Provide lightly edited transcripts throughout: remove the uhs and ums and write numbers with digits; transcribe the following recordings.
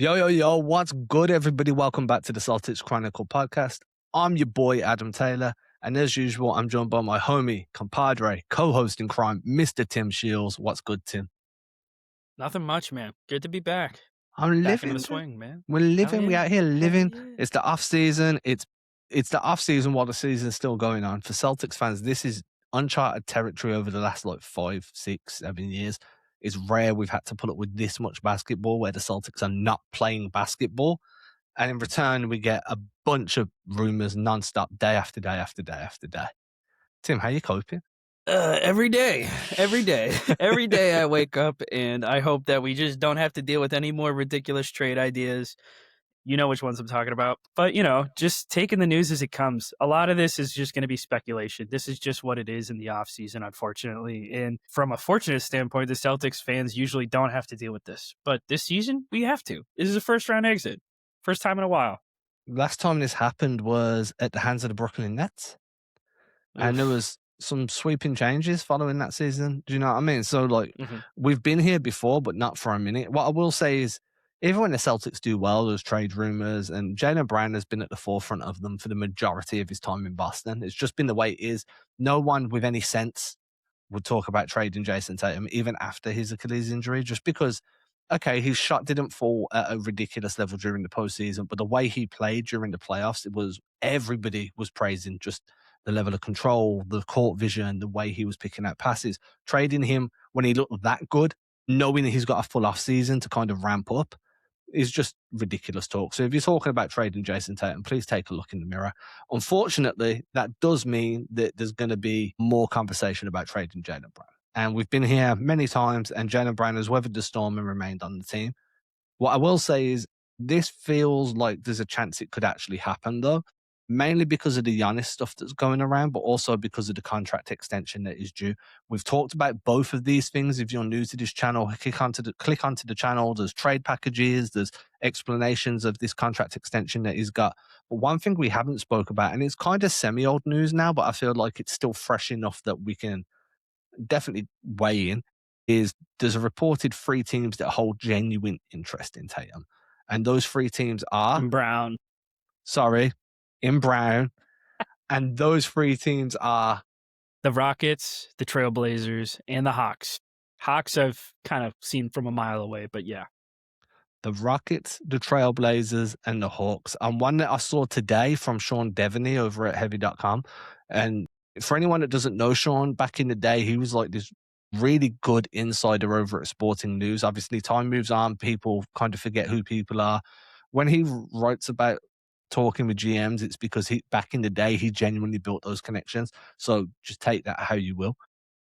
Yo, yo, yo, what's good, everybody? Welcome back to the Celtics Chronicle podcast. I'm your boy, Adam Taylor, and as usual, I'm joined by my homie, compadre, co-host in crime, Mr. Tim Shields. What's good, Tim? Nothing much, man. Good to be back. I'm Back into the living, man. swing, man. We're Hell living. We yeah. out here Hell living. yeah. It's the off season. It's the off season while the season's still going on. For Celtics fans, this is uncharted territory over the last like 5, 6, 7 years. It's rare we've had to put up with this much basketball where the Celtics are not playing basketball. And in return, we get a bunch of rumors nonstop, day after day after day after day. Tim, how you coping? Every day. Every day. Every day I wake up and I hope that we just don't have to deal with any more ridiculous trade ideas. You know which ones I'm talking about. But, just taking the news as it comes. A lot of this is just going to be speculation. This is just what it is in the offseason, unfortunately. And from a fortunate standpoint, the Celtics fans usually don't have to deal with this. But this season, we have to. This is a first-round exit. First time in a while. Last time this happened was at the hands of the Brooklyn Nets. And there Oof. was some sweeping changes following that season. Do you know what I mean? So, like, Mhm. we've been here before, but not for a minute. What I will say is, even when the Celtics do well, there's trade rumors, and Jaylen Brown has been at the forefront of them for the majority of his time in Boston. It's just been the way it is. No one with any sense would talk about trading Jason Tatum even after his Achilles injury, just because, okay, his shot didn't fall at a ridiculous level during the postseason, but the way he played during the playoffs, it was everybody was praising just the level of control, the court vision, the way he was picking out passes. Trading him when he looked that good, knowing that he's got a full off season to kind of ramp up, is just ridiculous talk. So if you're talking about trading Jason Tatum, please take a look in the mirror. Unfortunately, that does mean that there's going to be more conversation about trading Jaylen Brown. And we've been here many times, and Jaylen Brown has weathered the storm and remained on the team. What I will say is this feels like there's a chance it could actually happen, though, mainly because of the Giannis stuff that's going around, but also because of the contract extension that is due. We've talked about both of these things. If you're new to this channel, click onto the channel. There's trade packages, there's explanations of this contract extension that he's got. But one thing we haven't spoke about, and it's kind of semi-old news now, but I feel like it's still fresh enough that we can definitely weigh in, is there's a reported 3 teams that hold genuine interest in Tatum. And those 3 teams are, And Brown. sorry, in Brown. And those 3 teams are The Rockets, the Trailblazers, and the Hawks. Hawks I've kind of seen from a mile away, but yeah. the Rockets, the Trailblazers, and the Hawks. And one that I saw today from Sean Devaney over at heavy.com. And for anyone that doesn't know Sean, back in the day, he was like this really good insider over at Sporting News. Obviously, time moves on, people kind of forget who people are. When he writes about talking with GMs, it's because back in the day, he genuinely built those connections. So just take that how you will.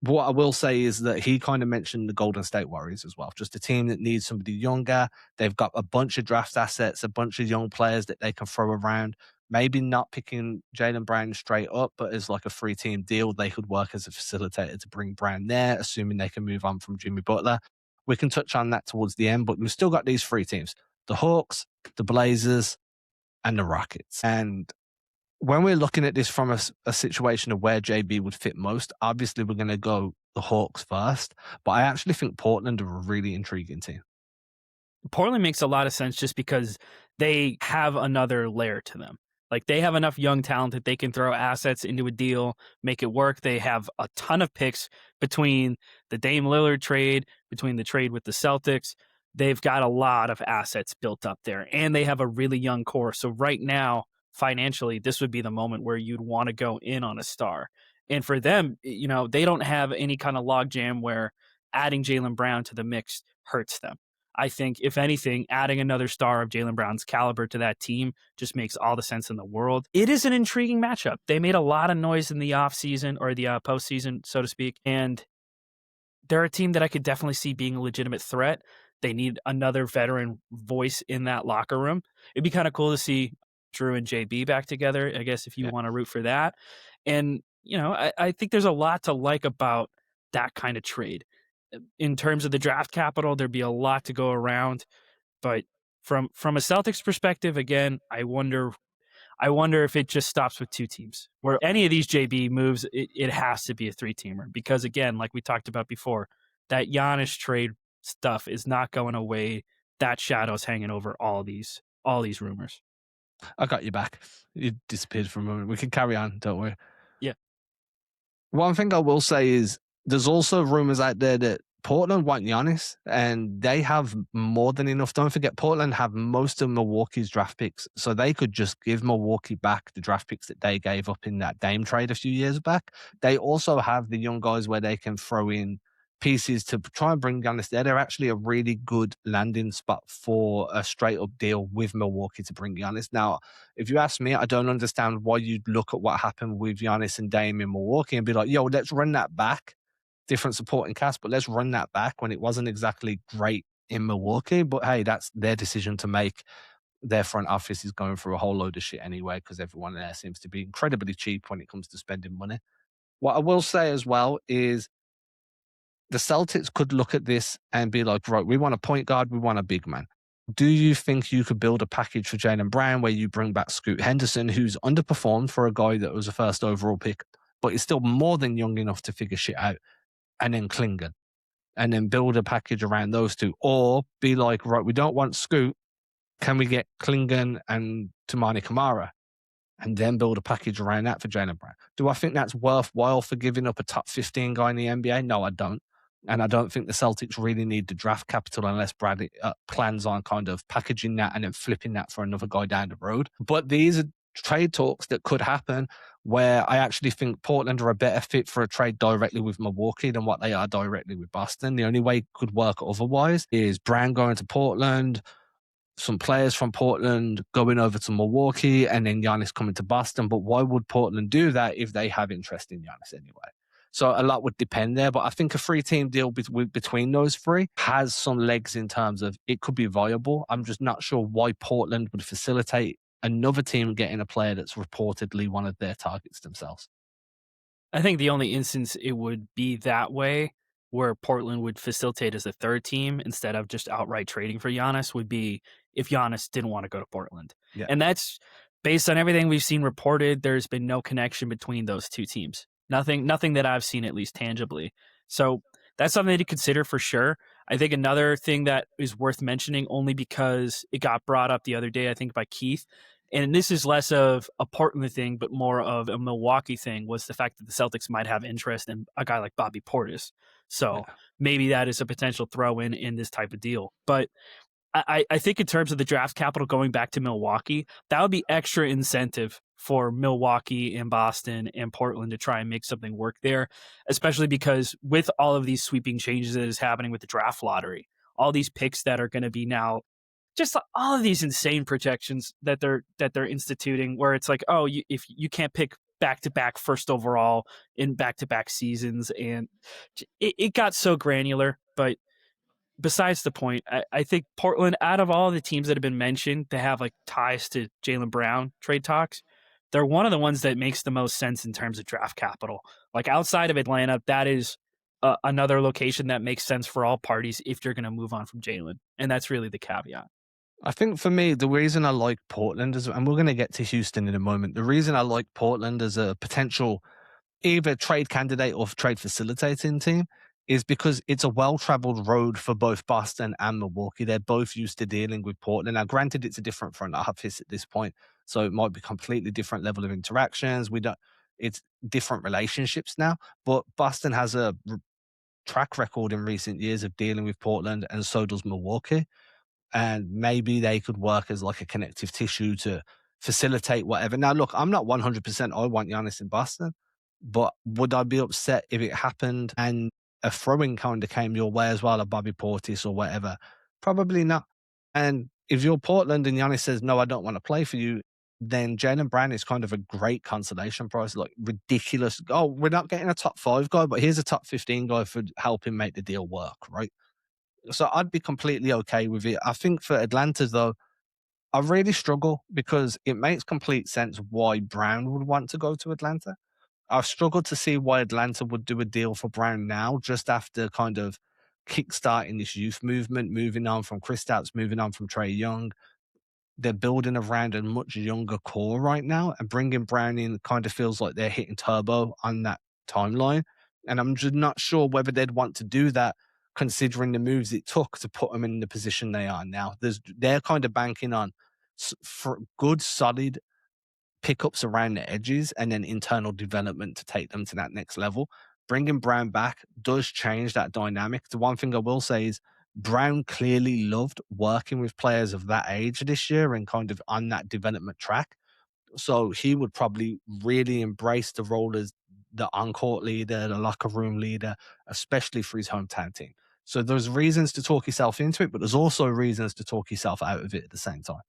What I will say is that he kind of mentioned the Golden State Warriors as well, just a team that needs somebody younger. They've got a bunch of draft assets, a bunch of young players that they can throw around. Maybe not picking Jaylen Brown straight up, but as like a 3-team deal, they could work as a facilitator to bring Brown there, assuming they can move on from Jimmy Butler. We can touch on that towards the end, but we've still got these 3 teams: the Hawks, the Blazers, and the Rockets. And when we're looking at this from a situation of where JB would fit most, obviously we're going to go the Hawks first. But I actually think Portland are a really intriguing team. Portland makes a lot of sense just because they have another layer to them. Like, they have enough young talent that they can throw assets into a deal, make it work. They have a ton of picks between the Dame Lillard trade, between the trade with the Celtics. They've got a lot of assets built up there, and they have a really young core. So right now, financially, this would be the moment where you'd want to go in on a star. And for them, they don't have any kind of logjam where adding Jaylen Brown to the mix hurts them. I think, if anything, adding another star of Jaylen Brown's caliber to that team just makes all the sense in the world. It is an intriguing matchup. They made a lot of noise in the offseason, or the postseason, so to speak, and they're a team that I could definitely see being a legitimate threat. They need another veteran voice in that locker room. It'd be kind of cool to see Drew and JB back together, I guess, if you Yeah. want to root for that. And, I think there's a lot to like about that kind of trade. In terms of the draft capital, there'd be a lot to go around. But from a Celtics perspective, again, I wonder if it just stops with 2 teams. Where any of these JB moves, it has to be a 3-teamer. Because again, like we talked about before, that Giannis trade stuff is not going away that shadow's hanging over all these rumors. I got you back. You disappeared for a moment. We can carry on, don't we? Yeah. One thing I will say is there's also rumors out there that Portland want Giannis, and they have more than enough. Don't forget, Portland have most of Milwaukee's draft picks, so they could just give Milwaukee back the draft picks that they gave up in that Dame trade a few years back. They also have the young guys where they can throw in pieces to try and bring Giannis there. They're actually a really good landing spot for a straight up deal with Milwaukee to bring Giannis. Now, if you ask me, I don't understand why you'd look at what happened with Giannis and Dame in Milwaukee and be like, yo, let's run that back. Different supporting cast, but let's run that back when it wasn't exactly great in Milwaukee. But hey, that's their decision to make. Their front office is going through a whole load of shit anyway because everyone there seems to be incredibly cheap when it comes to spending money. What I will say as well is the Celtics could look at this and be like, right, we want a point guard, we want a big man. Do you think you could build a package for Jaylen Brown where you bring back Scoot Henderson, who's underperformed for a guy that was a first overall pick, but is still more than young enough to figure shit out, and then Klingon, and then build a package around those two? Or be like, right, we don't want Scoot. Can we get Klingon and Tamani Kamara? And then build a package around that for Jaylen Brown. Do I think that's worthwhile for giving up a top 15 guy in the NBA? No, I don't. And I don't think the Celtics really need the draft capital unless Bradley plans on kind of packaging that and then flipping that for another guy down the road. But these are trade talks that could happen where I actually think Portland are a better fit for a trade directly with Milwaukee than what they are directly with Boston. The only way it could work otherwise is Brown going to Portland, some players from Portland going over to Milwaukee, and then Giannis coming to Boston. But why would Portland do that if they have interest in Giannis anyway? So a lot would depend there. But I think a 3-team deal between those three has some legs in terms of it could be viable. I'm just not sure why Portland would facilitate another team getting a player that's reportedly one of their targets themselves. I think the only instance it would be that way, where Portland would facilitate as a third team instead of just outright trading for Giannis, would be if Giannis didn't want to go to Portland. Yeah. And that's based on everything we've seen reported. There's been no connection between those two teams. Nothing that I've seen, at least tangibly. So that's something to consider for sure. I think another thing that is worth mentioning, only because it got brought up the other day, I think by Keith, and this is less of a Portland thing, but more of a Milwaukee thing, was the fact that the Celtics might have interest in a guy like Bobby Portis. So Yeah. maybe that is a potential throw in this type of deal. But I think in terms of the draft capital going back to Milwaukee, that would be extra incentive for Milwaukee and Boston and Portland to try and make something work there, especially because with all of these sweeping changes that is happening with the draft lottery, all these picks that are going to be now, just all of these insane projections that they're instituting, where it's like, oh, if you can't pick back-to-back first overall in back-to-back seasons, and it got so granular. But besides the point, I think Portland, out of all the teams that have been mentioned to have like ties to Jaylen Brown trade talks, they're one of the ones that makes the most sense in terms of draft capital. Like outside of Atlanta, that is another location that makes sense for all parties if you're going to move on from Jaylen. And that's really the caveat. I think for me, the reason I like Portland is, and we're going to get to Houston in a moment, the reason I like Portland as a potential either trade candidate or trade facilitating team is because it's a well-traveled road for both Boston and Milwaukee. They're both used to dealing with Portland. Now, granted, it's a different front office at this point, so it might be completely different level of interactions. It's different relationships now, but Boston has a track record in recent years of dealing with Portland, and so does Milwaukee. And maybe they could work as like a connective tissue to facilitate whatever. Now, look, I'm not 100% I want Giannis in Boston, but would I be upset if it happened and a throwing kind of came your way as well, a Bobby Portis or whatever? Probably not. And if you're Portland and Giannis says, no, I don't want to play for you, then Jaylen Brown is kind of a great consolation prize, like ridiculous. Oh, we're not getting a top 5 guy, but here's a top 15 guy for helping make the deal work, right? So I'd be completely okay with it. I think for Atlanta, though, I really struggle because it makes complete sense why Brown would want to go to Atlanta. I've struggled to see why Atlanta would do a deal for Brown now, just after kind of kickstarting this youth movement, moving on from Kristaps, moving on from Trae Young. They're building around a much younger core right now, and bringing Brown in kind of feels like they're hitting turbo on that timeline. And I'm just not sure whether they'd want to do that considering the moves it took to put them in the position they are now. They're kind of banking on for good, solid pickups around the edges and then internal development to take them to that next level. Bringing Brown back does change that dynamic. The one thing I will say is Brown clearly loved working with players of that age this year and kind of on that development track. So he would probably really embrace the role as the on-court leader, the locker room leader, especially for his hometown team. So there's reasons to talk yourself into it, but there's also reasons to talk yourself out of it at the same time.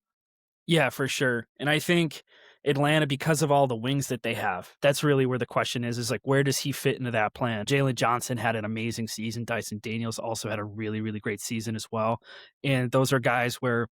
Yeah, for sure. And I think Atlanta, because of all the wings that they have, that's really where the question is like, where does he fit into that plan? Jalen Johnson had an amazing season. Dyson Daniels also had a really, really great season as well. And those are guys where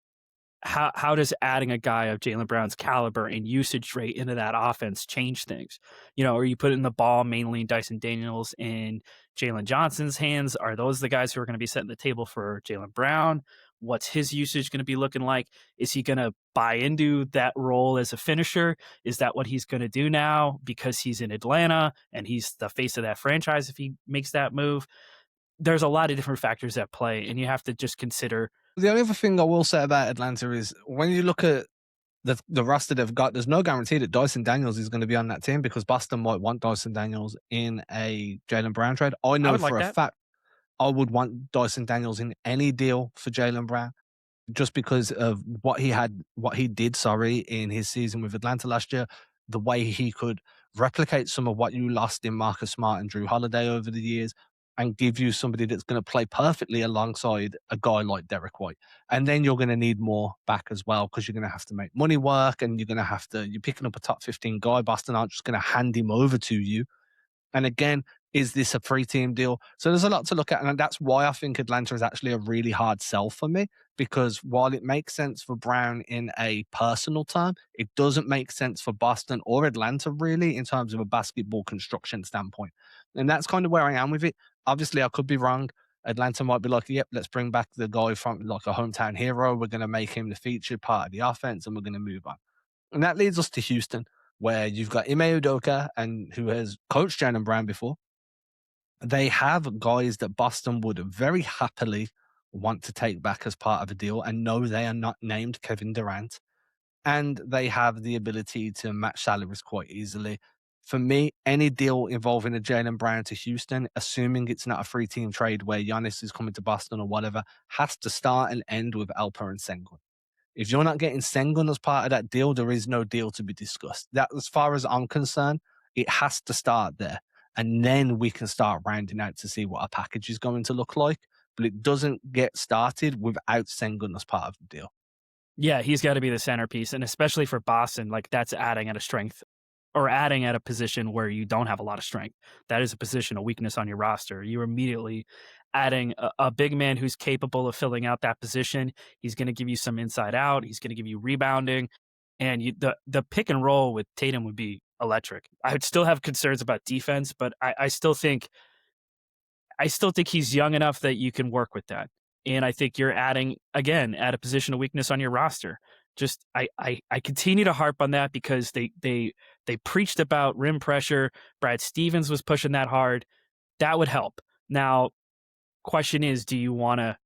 how does adding a guy of Jaylen Brown's caliber and usage rate into that offense change things? Are you putting the ball mainly in Dyson Daniels and Jalen Johnson's hands? Are those the guys who are going to be setting the table for Jaylen Brown? What's his usage going to be looking like? Is he going to buy into that role as a finisher? Is that what he's going to do now because he's in Atlanta and he's the face of that franchise if he makes that move? There's a lot of different factors at play, and you have to just consider. The only other thing I will say about Atlanta is when you look at the roster they've got, there's no guarantee that Dyson Daniels is going to be on that team because Boston might want Dyson Daniels in a Jaylen Brown trade. I I know would like for a that. fact I would want Dyson Daniels in any deal for Jaylen Brown just because of what he did, sorry, in his season with Atlanta last year, the way he could replicate some of what you lost in Marcus Smart and Drew Holiday over the years and give you somebody that's going to play perfectly alongside a guy like Derek White. And then you're going to need more back as well because you're going to have to make money work and you're picking up a top 15 guy. Boston aren't just going to hand him over to you. And again, is this a free team deal? So there's a lot to look at. And that's why I think Atlanta is actually a really hard sell for me, because while it makes sense for Brown in a personal term, it doesn't make sense for Boston or Atlanta really in terms of a basketball construction standpoint. And that's kind of where I am with it. Obviously, I could be wrong. Atlanta might be like, yep, let's bring back the guy from like a hometown hero. We're going to make him the featured part of the offense and we're going to move on. And that leads us to Houston, where you've got Ime Udoka, and who has coached Jaylen Brown before. They have guys that Boston would very happily want to take back as part of a deal and know they are not named Kevin Durant. And they have the ability to match salaries quite easily. For me, any deal involving a Jaylen Brown to Houston, assuming it's not a free team trade where Giannis is coming to Boston or whatever, has to start and end with Alper and Sengun. If you're not getting Sengun as part of that deal, there is no deal to be discussed. That, as far as I'm concerned, it has to start there. And then we can start rounding out to see what a package is going to look like. But it doesn't get started without Sengun as part of the deal. Yeah, he's got to be the centerpiece, and especially for Boston, like that's adding at a strength or adding at a position where you don't have a lot of strength. That is a position, a weakness on your roster. You're immediately adding a big man who's capable of filling out that position. He's going to give you some inside out. He's going to give you rebounding, and the pick and roll with Tatum would be electric. I would still have concerns about defense, but I still think he's young enough that you can work with that. And I think you're adding again at a position of weakness on your roster. Just I continue to harp on that because they preached about rim pressure. Brad Stevens was pushing that hard. That would help. Now, question is, do you want to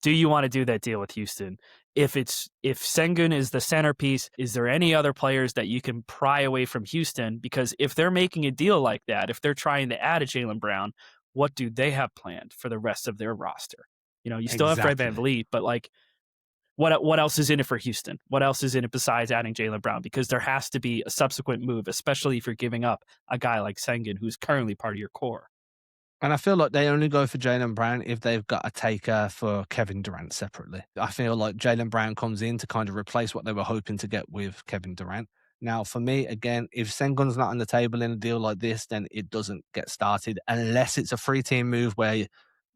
do that deal with Houston? If Sengun is the centerpiece, is there any other players that you can pry away from Houston? Because if they're making a deal like that, if they're trying to add a Jaylen Brown, what do they have planned for the rest of their roster? You still have Fred Exactly. VanVleet, but like what else is in it for Houston? What else is in it besides adding Jaylen Brown? Because there has to be a subsequent move, especially if you're giving up a guy like Sengun, who's currently part of your core. And I feel like they only go for Jaylen Brown if they've got a taker for Kevin Durant separately. I feel like Jaylen Brown comes in to kind of replace what they were hoping to get with Kevin Durant. Now, for me, again, if Sengun's not on the table in a deal like this, then it doesn't get started unless it's a free team move where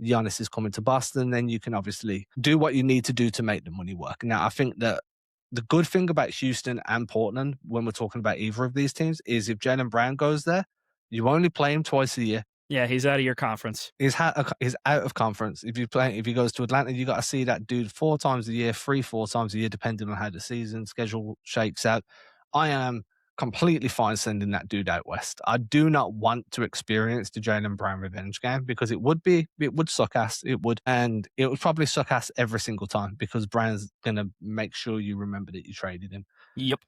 Giannis is coming to Boston. Then you can obviously do what you need to do to make the money work. Now, I think that the good thing about Houston and Portland, when we're talking about either of these teams, is if Jaylen Brown goes there, you only play him twice a year. Yeah, he's out of your conference. He's out of conference. If he goes to Atlanta, you got to see that dude 4 times a year, 4 times a year, depending on how the season schedule shakes out. I am completely fine sending that dude out west. I do not want to experience the Jaylen Brown revenge game because it would suck ass. It would. And it would probably suck ass every single time because Brown's going to make sure you remember that you traded him. Yep.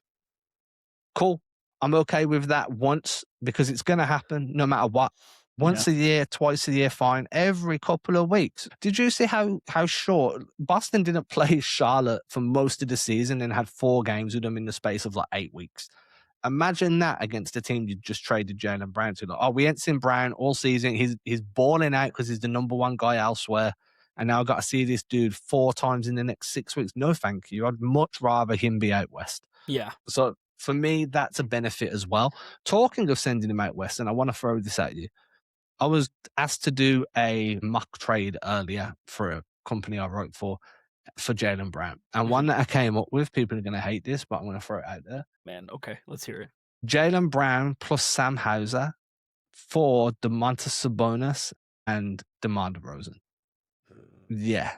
Cool. I'm okay with that once because it's going to happen no matter what. Yeah. Once a year, twice a year, fine. Every couple of weeks. Did you see how short Boston didn't play Charlotte for most of the season and had 4 games with them in the space of like 8 weeks? Imagine that against a team you just traded Jaylen Brown to. Like, oh, we ain't seen Brown all season. He's balling out because he's the number one guy elsewhere. And now I've got to see this dude 4 times in the next 6 weeks. No, thank you. I'd much rather him be out west. Yeah. So for me, that's a benefit as well. Talking of sending him out west, and I want to throw this at you. I was asked to do a mock trade earlier for a company I wrote for Jaylen Brown. And Mhm. one that I came up with, people are going to hate this, but I'm going to throw it out there. Man, okay, let's hear it. Jaylen Brown plus Sam Hauser for Domantas Sabonis and DeMar DeRozan. Yeah.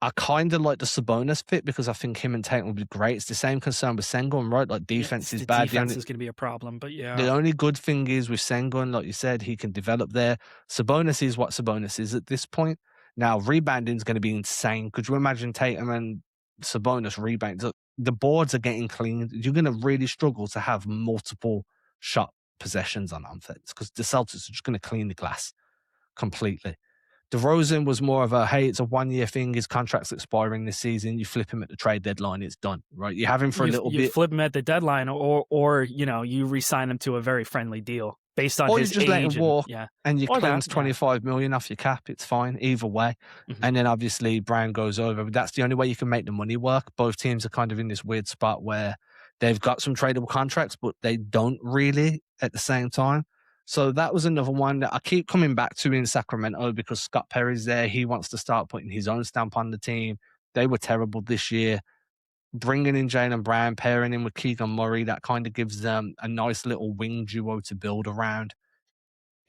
I kind of like the Sabonis fit because I think him and Tatum would be great. It's the same concern with Sengun, right? Like defense is The bad. defense is going to be a problem, but The yeah. only good thing is with Sengun, like you said, he can develop there. Sabonis is what Sabonis is at this point. Now, rebounding is going to be insane. Could you imagine Tatum and Sabonis rebound? The boards are getting cleaned. You're going to really struggle to have multiple shot possessions on offense because the Celtics are just going to clean the glass completely. DeRozan was more of a, hey, it's a 1-year thing. His contract's expiring this season. You flip him at the trade deadline, it's done, right? You have him for a little You bit. flip him at the deadline, or you re-sign him to a very friendly deal based on Or you his just let him age walk yeah, and you or that, cleanse 25 million off your cap. It's fine either way. Mhm. And then obviously Brown goes over. But that's the only way you can make the money work. Both teams are kind of in this weird spot where they've got some tradable contracts, but they don't really at the same time. So that was another one that I keep coming back to in Sacramento because Scott Perry's there. He wants to start putting his own stamp on the team. They were terrible this year. Bringing in Jaylen Brown, pairing him with Keegan Murray, that kind of gives them a nice little wing duo to build around.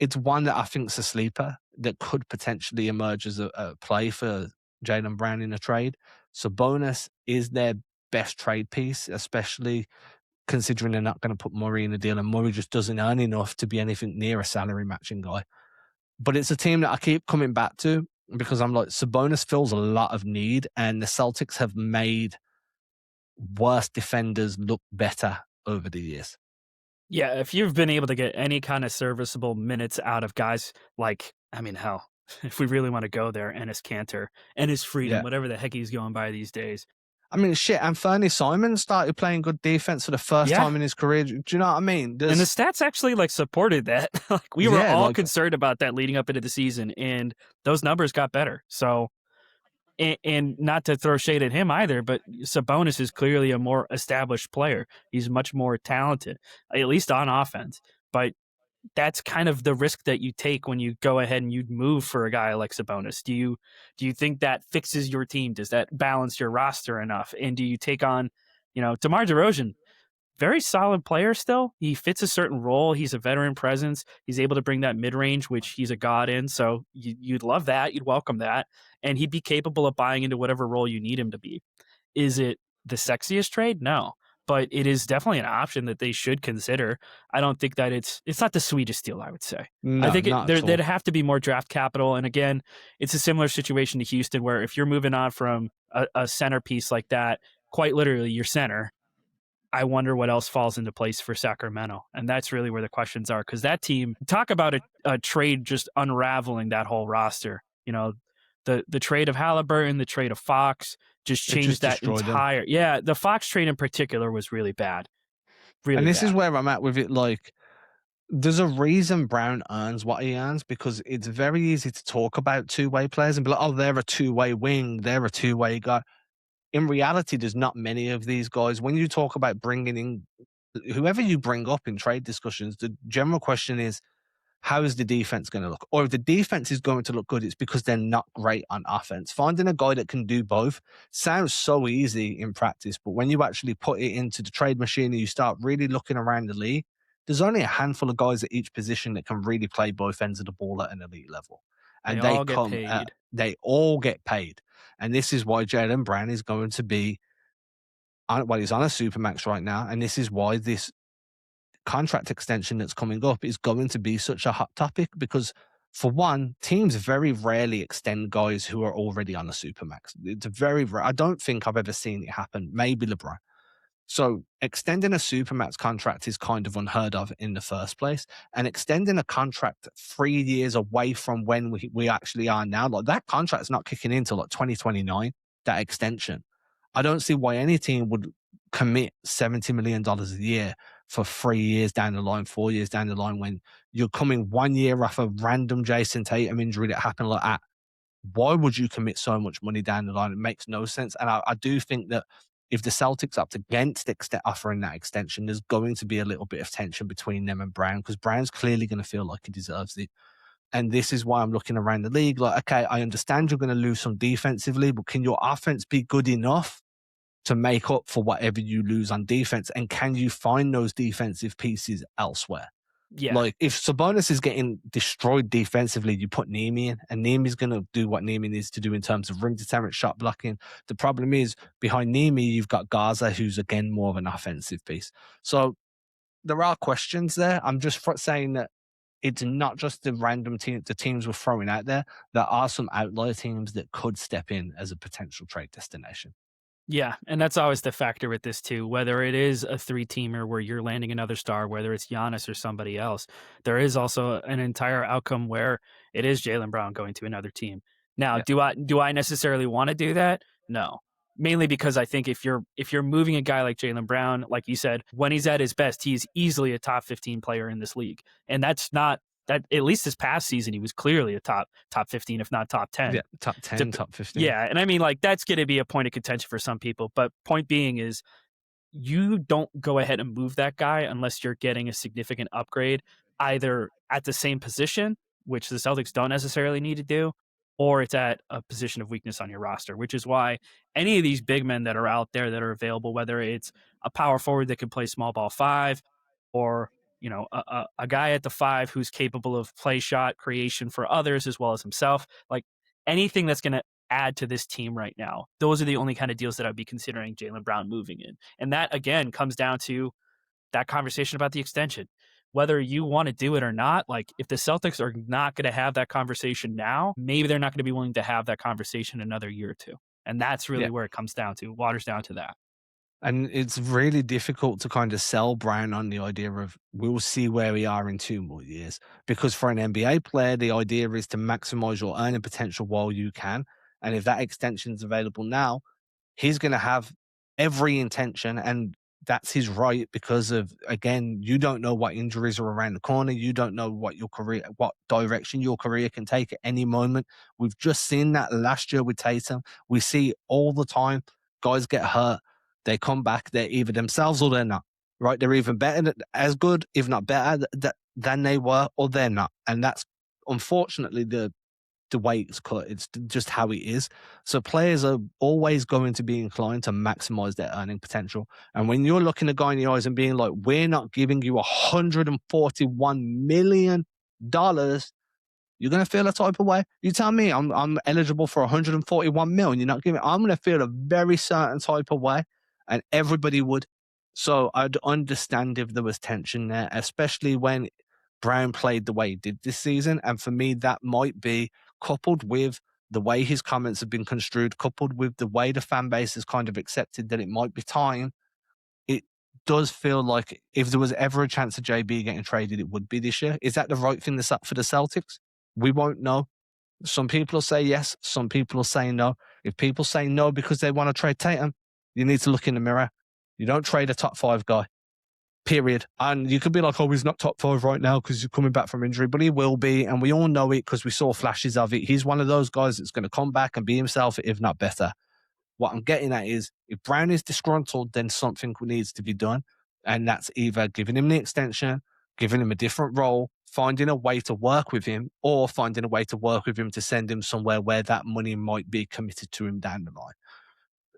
It's one that I think is a sleeper that could potentially emerge as a play for Jaylen Brown in a trade. So bonus is their best trade piece, especially considering they're not going to put Murray in the deal, and Murray just doesn't earn enough to be anything near a salary matching guy. But it's a team that I keep coming back to because I'm like, Sabonis fills a lot of need, and the Celtics have made worse defenders look better over the years. Yeah, if you've been able to get any kind of serviceable minutes out of guys like, I mean, hell, if we really want to go there, Ennis Cantor, Ennis Freedom, Yeah. whatever the heck he's going by these days. I mean, shit, Anthony Simon started playing good defense for the first Yeah. time in his career. Do you know what I mean? And the stats actually like supported that. Like we were Yeah, all like concerned about that leading up into the season, and those numbers got better. So, and not to throw shade at him either, but Sabonis is clearly a more established player. He's much more talented, at least on offense. But that's kind of the risk that you take when you go ahead and you move for a guy like Sabonis. Do you think that fixes your team? Does that balance your roster enough? And do you take on, DeMar DeRozan? Very solid player still. He fits a certain role. He's a veteran presence. He's able to bring that mid range, which he's a god in. So you'd love that. You'd welcome that. And he'd be capable of buying into whatever role you need him to be. Is it the sexiest trade? No. But it is definitely an option that they should consider. I don't think that it's not the sweetest deal, I would say. I no, think not at there'd all. have to be more draft capital. And again, it's a similar situation to Houston where if you're moving on from a centerpiece like that, quite literally your center, I wonder what else falls into place for Sacramento. And that's really where the questions are. Because that team, talk about a trade just unraveling that whole roster. The trade of Halliburton, the trade of Fox just It just changed that destroyed them. entire. Yeah, the Fox trade in particular was really bad. Really And this is bad. where I'm at with it. Like, there's a reason Brown earns what he earns because it's very easy to talk about two-way players and be like, oh, they're a two-way wing, they're a two-way guy. In reality, there's not many of these guys. When you talk about bringing in whoever you bring up in trade discussions, the general question is, how is the defense going to look? Or if the defense is going to look good, it's because they're not great on offense. Finding a guy that can do both sounds so easy in practice, but when you actually put it into the trade machine and you start really looking around the league, there's only a handful of guys at each position that can really play both ends of the ball at an elite level. They And they all get come paid. they all get paid. And this is why Jaylen Brown is going to be he's on a supermax right now. And this is why this contract extension that's coming up is going to be such a hot topic because, for one, teams very rarely extend guys who are already on a supermax. It's very rare. I don't think I've ever seen it happen. Maybe LeBron. So extending a supermax contract is kind of unheard of in the first place. And extending a contract 3 years away from when we actually are now, like that contract's not kicking in till like 2029, that extension. I don't see why any team would commit $70 million a year for 3 years down the line, 4 years down the line, when you're coming 1 year off a random Jason Tatum injury that happened like that. Why would you commit so much money down the line? It makes no sense. And I do think that if the Celtics opt against offering that extension, there's going to be a little bit of tension between them and Brown, because Brown's clearly going to feel like he deserves it. And this is why I'm looking around the league like, okay, I understand you're going to lose some defensively, but can your offense be good enough to make up for whatever you lose on defense? And can you find those defensive pieces elsewhere? Yeah. Like, if Sabonis is getting destroyed defensively, you put Nemi in, and Nemi's going to do what Nemi needs to do in terms of rim deterrent, shot blocking. The problem is, behind Nemi, you've got Gaza, who's again more of an offensive piece. So there are questions there. I'm just saying that it's not just the random the teams we're throwing out there. There are some outlier teams that could step in as a potential trade destination. Yeah, and that's always the factor with this too. Whether it is a three-teamer where you're landing another star, whether it's Giannis or somebody else, there is also an entire outcome where it is Jaylen Brown going to another team. Now, Yeah, do I necessarily want to do that? No. Mainly because I think if you're moving a guy like Jaylen Brown, like you said, when he's at his best, he's easily a top 15 player in this league. And that's not that, at least this past season he was clearly a top 15, if not top 10. yeah, top 10, top 15. Yeah, and I mean, like, that's gonna be a point of contention for some people, but point being is you don't go ahead and move that guy unless you're getting a significant upgrade, either at the same position, which the Celtics don't necessarily need to do, or it's at a position of weakness on your roster, which is why any of these big men that are out there that are available, whether it's a power forward that can play small ball five, or a guy at the five who's capable of play shot creation for others as well as himself, like anything that's going to add to this team right now, those are the only kind of deals that I'd be considering Jaylen Brown moving in. And that again comes down to that conversation about the extension. Whether you want to do it or not, like if the Celtics are not going to have that conversation now, maybe they're not going to be willing to have that conversation another year or two. And that's really Yeah. where it comes down to, waters down to that. And it's really difficult to kind of sell Brown on the idea of we'll see where we are in 2 more years. Because for an NBA player, the idea is to maximize your earning potential while you can. And if that extension is available now, he's going to have every intention, and that's his right, because of, again, you don't know what injuries are around the corner. You don't know what direction your career can take at any moment. We've just seen that last year with Tatum. We see all the time guys get hurt. They come back. They're either themselves or they're not. Right? They're even better, as good, if not better, than they were, or they're not. And that's unfortunately the way it's cut. It's just how it is. So players are always going to be inclined to maximize their earning potential. And when you're looking a guy in the eyes and being like, we're not giving you $141 million, you're going to feel a type of way. You tell me I'm eligible for 141 million. You're not giving, I'm going to feel a very certain type of way, and everybody would. So I'd understand if there was tension there, especially when Brown played the way he did this season. And for me, that might be coupled with the way his comments have been construed, coupled with the way the fan base has kind of accepted that it might be time. It does feel like if there was ever a chance of JB getting traded, it would be this year. Is that the right thing that's up for the Celtics? We won't know. Some people will say yes. Some people will say no. If people say no because they want to trade Tatum, you need to look in the mirror. You don't trade a top 5 guy. Period. And you could be like, oh, he's not top 5 right now because he's coming back from injury, but he will be. And we all know it because we saw flashes of it. He's one of those guys that's going to come back and be himself, if not better. What I'm getting at is, if Brown is disgruntled, then something needs to be done. And that's either giving him the extension, giving him a different role, finding a way to work with him, or finding a way to work with him to send him somewhere where that money might be committed to him down the line.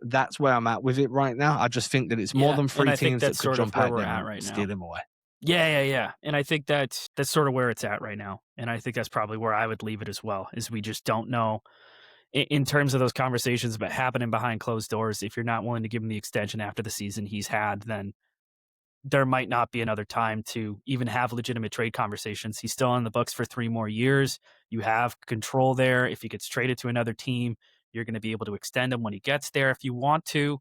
That's where I'm at with it right now. I just think that it's more Yeah, than and 3 I think teams that that's could sort of jump where out we're there at and right now. steal him away. Yeah. And I think that's sort of where it's at right now. And I think that's probably where I would leave it as well, is we just don't know in terms of those conversations about happening behind closed doors. If you're not willing to give him the extension after the season he's had, then there might not be another time to even have legitimate trade conversations. He's still on the books for 3 more years. You have control there. If he gets traded to another team, you're gonna be able to extend him when he gets there if you want to.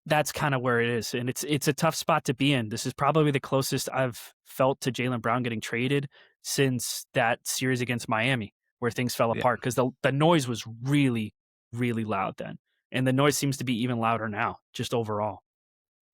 That's kinda where it is, and it's a tough spot to be in. This is probably the closest I've felt to Jaylen Brown getting traded since that series against Miami, where things fell Yeah. apart because the noise was really, really loud then, and the noise seems to be even louder now, just overall.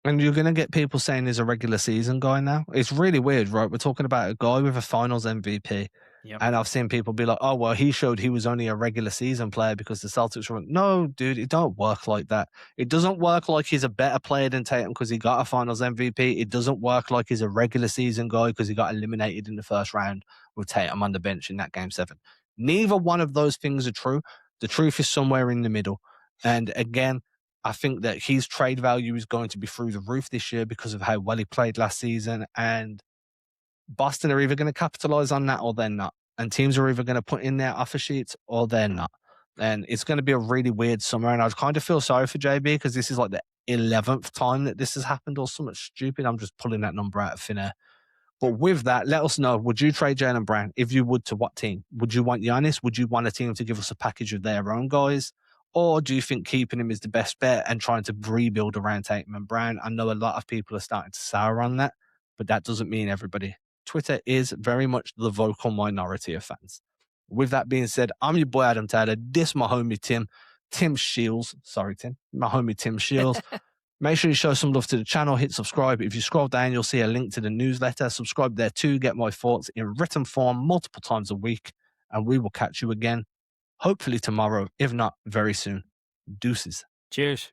And you're going to get people saying he's a regular season guy now. It's really weird, right? We're talking about a guy with a finals MVP. Yep. And I've seen people be like, oh, well, he showed he was only a regular season player because the Celtics were. No, dude, it don't work like that. It doesn't work like he's a better player than Tatum because he got a finals MVP. It doesn't work like he's a regular season guy because he got eliminated in the first round with Tatum on the bench in that game seven. Neither one of those things are true. The truth is somewhere in the middle. And again, I think that his trade value is going to be through the roof this year because of how well he played last season. And Boston are either going to capitalize on that or they're not. And teams are either going to put in their offer sheets or they're not. And it's going to be a really weird summer. And I kind of feel sorry for JB because this is like the 11th time that this has happened or something stupid. I'm just pulling that number out of thin air. But with that, let us know. Would you trade Jaylen Brown? If you would, to what team? Would you want Giannis? Would you want a team to give us a package of their own guys? Or do you think keeping him is the best bet and trying to rebuild around Tatum and Brown? I know a lot of people are starting to sour on that, but that doesn't mean everybody. Twitter is very much the vocal minority of fans. With that being said, I'm your boy Adam Taylor. This my homie Tim Shields. Sorry, Tim. My homie Tim Shields. Make sure you show some love to the channel, hit subscribe. If you scroll down, you'll see a link to the newsletter. Subscribe there too, get my thoughts in written form multiple times a week, and we will catch you again, hopefully tomorrow, if not very soon. Deuces. Cheers.